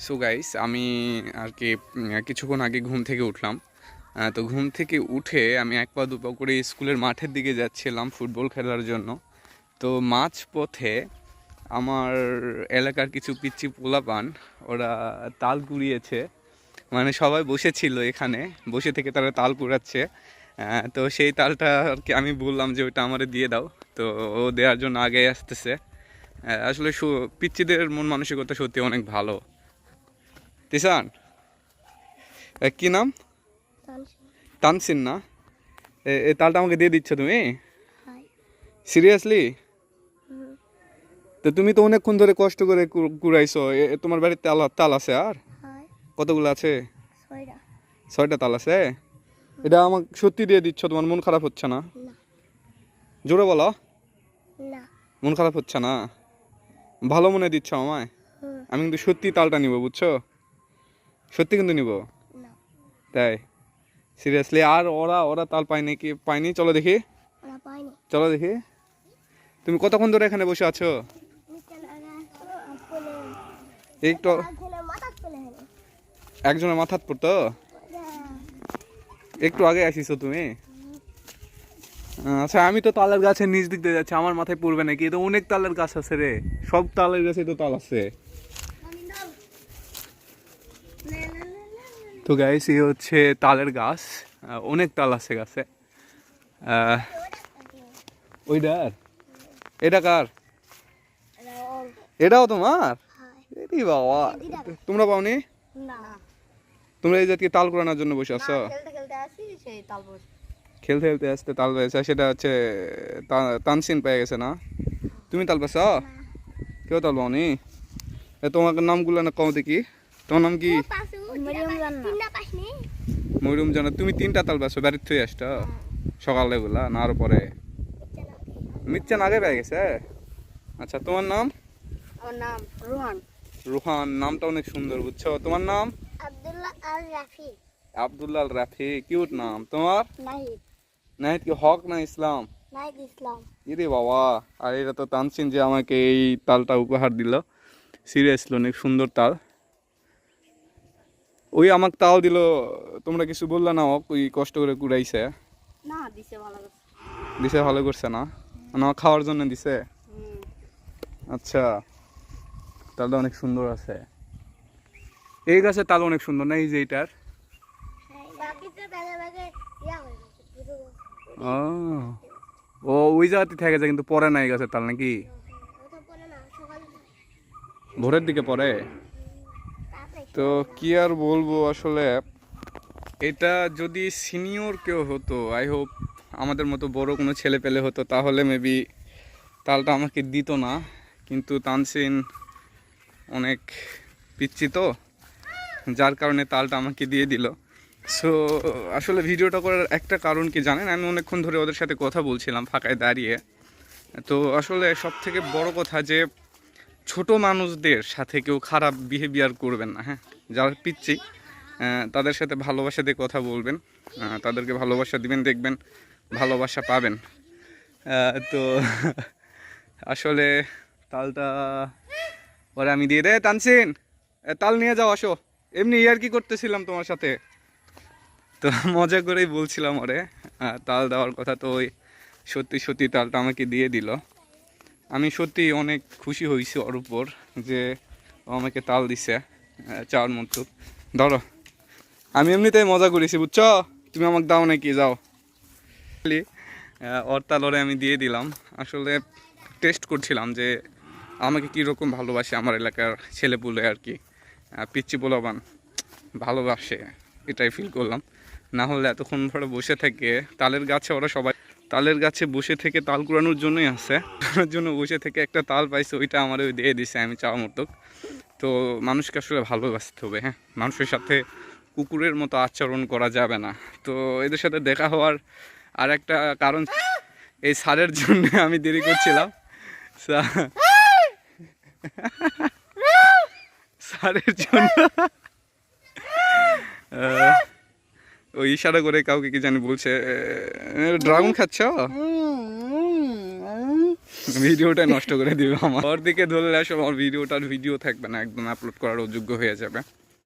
So guys আমি আর কি কিছুক্ষণ আগে ঘুম থেকে উঠলাম। তো ঘুম থেকে উঠে আমি এক পা দুপা করে স্কুলের মাঠের দিকে যাচ্ছিলাম ফুটবল খেলার জন্য। তো মাঝ পথে আমার এলাকার কিছু পিচ্চি পোলাপান ওরা তাল কুড়িয়েছে, মানে সবাই বসেছিল এখানে, বসে থেকে তারা তাল কুড়াচ্ছে। তো সেই তালটা আর কি আমি বললাম যে ওইটা আমারে দিয়ে দাও, তো ও দেওয়ার জন্য আগে আসতেছে। আসলে পিচ্চিদের মন মানসিকতা সত্যি অনেক ভালো। তিসান, কি নাম? তানসিন না? এই তালটা আমাকে দিয়ে দিচ্ছ তুমি? সিরিয়াসলি? তো তুমি তো অনেকক্ষণ ধরে কষ্ট করে কুড়াইছো। তোমার বাড়িতে তাল তাল আছে আর কতগুলো আছে? 6টা তাল আছে। এটা আমাকে সত্যি দিয়ে দিচ্ছ? তোমার মন খারাপ হচ্ছে না? জোরে বলো। মন খারাপ হচ্ছে না? ভালো মনে দিচ্ছ আমায়? আমি কিন্তু সত্যি তালটা নিব, বুঝছো? সত্যি কিন্তু নিব। তাই? সিরিয়াসলি? আর ওরা ওরা তাল পায়নি কি পায়নি? চলো দেখি, চলো দেখি। তুমি কতক্ষণ ধরে এখানে বসে আছো? একটু একজনের মাথাত পড়তো, একটু আগে আসিছো তুমি। আচ্ছা, আমি তো তালের গাছের নিচ দিক দিয়ে যাচ্ছি, আমার মাথায় পড়বে নাকি? তো অনেক তালের গাছ আছে রে, সব তালের গাছে তো তাল আছে। তো গাইস, এই হচ্ছে তালের গাছ, অনেক তাল আছে গাছে। ওইটার? এটা কার? এটাও তোমার? এরি বাবা, তোমরা পাওনি? তোমরা এই জাতীয় তাল কুড়ানোর জন্য বসে আছো? খেলতে খেলতে আসতে তাল পেয়েছে, সেটা হচ্ছে তানসিন পেয়ে গেছে না? তুমি তাল পেয়েছ? কেউ তাল পাওনি? তোমার নামগুলো না কম দেখি। তোমার নাম কি? মরিয়ম জানা। তুমি 3টা তাল পেয়েছো বাড়ির থেকে আসছো সকালে গুলা না? আরো পরে মিচ্ছেন আগে পেয়ে গেছে। আচ্ছা, তোমার নাম? আমার নাম রোহান। রোহান নামটা অনেক সুন্দর, বুঝছো? তোমার নাম? আব্দুল্লাহ আল রাফি। আব্দুল্লাহ আল রাফি, কিউট নাম তোমার। নাহিদ। নাহিদ কি হক না ইসলাম? নাহিদ ইসলাম। ইরে বাবা, আর এটা তো তানসিন যে আমাকে এই তালটা উপহার দিল। সিরিয়াসলি অনেক সুন্দর তাল। ওই আমাকে তাল দিল, তোমরা কিছু বললে না? ওই কষ্ট করে কুড়াইছে। না, দিছে ভালো করছে। দিছে ভালো করছে না? না, খাওয়ার জন্য দিছে। আচ্ছা, তালটা অনেক সুন্দর আছে। এই গাছের তাল অনেক সুন্দর না? এই যে এটার। ও, ও ওই জায়গাতে থেকে যায় কিন্তু পরে না এই গাছের তাল নাকি? ভোরের দিকে পরে। তো কি আর বলবো আসলে, এটা যদি সিনিয়র কেউ হতো, আই হোপ আমাদের মতো বড় কোনো ছেলে পেলে হতো, তাহলে মেবি তালটা আমাকে দিত না। কিন্তু তানসিন অনেক পিচ্ছি তো, যার কারণে তালটা আমাকে দিয়ে দিল। সো আসলে ভিডিওটা করার একটা কারণ কি জানেন, আমি অনেকক্ষণ ধরে ওদের সাথে কথা বলছিলাম ফাঁকায় দাঁড়িয়ে। তো আসলে সব থেকে বড় কথা যে ছোট মানুষদের সাথে কেউ খারাপ বিহেভিয়ার করবেন না, হ্যাঁ? যারা পিচ্ছি তাদের সাথে ভালোবাসা দিয়ে কথা বলবেন, তাদেরকে ভালোবাসা দিবেন, দেখবেন ভালোবাসা পাবেন। তো আসলে তালটা পরে আমি দিয়ে তানসিন, তাল নিয়ে যাও, আসো। এমনি ইয়ার কি করতেছিলাম তোমার সাথে, তো মজা করেই বলছিলাম ওরে তাল দেওয়ার কথা। তো ওই সত্যি সত্যি তালটা আমাকে দিয়ে দিল। আমি সত্যি অনেক খুশি হয়েছি ওর উপর যে ও আমাকে তাল দিছে চাওয়ার মতো। ধরো, আমি এমনিতেই মজা করেছি, বুঝছো? তুমি আমাকে দাও নাকি? যাও। ওর তাল ওরে আমি দিয়ে দিলাম। আসলে টেস্ট করছিলাম যে আমাকে কীরকম ভালোবাসে আমার এলাকার ছেলেপুলে আর কি, পিচ্চি পোলাপান ভালোবাসে, এটাই ফিল করলাম। না হলে এতক্ষণ ধরে বসে থেকে তালের গাছে, ওরা সবাই তালের গাছে বসে থেকে তাল কুড়ানোর জন্যই আছে, জন্য বসে থেকে একটা তাল পাইছে, ওইটা আমার ওই দিয়ে দিছে আমি চাওয়া মতো। তো মানুষকে আসলে ভালোবাসতে হবে, হ্যাঁ? মানুষের সাথে কুকুরের মতো আচরণ করা যাবে না। তো এদের সাথে দেখা হওয়ার আর একটা কারণ, এই স্যারের জন্য আমি দেরি করছিলাম। স্যারের জন্য ওই ইশারা করে কাউকে কি জানি বলছে, ড্রাগন খাচ্ছ? ভিডিওটা নষ্ট করে দিবে আমার। ওর দিকে ধরলে আসলে আমার ভিডিও থাকবে না, একদম আপলোড করার অযোগ্য হয়ে যাবে।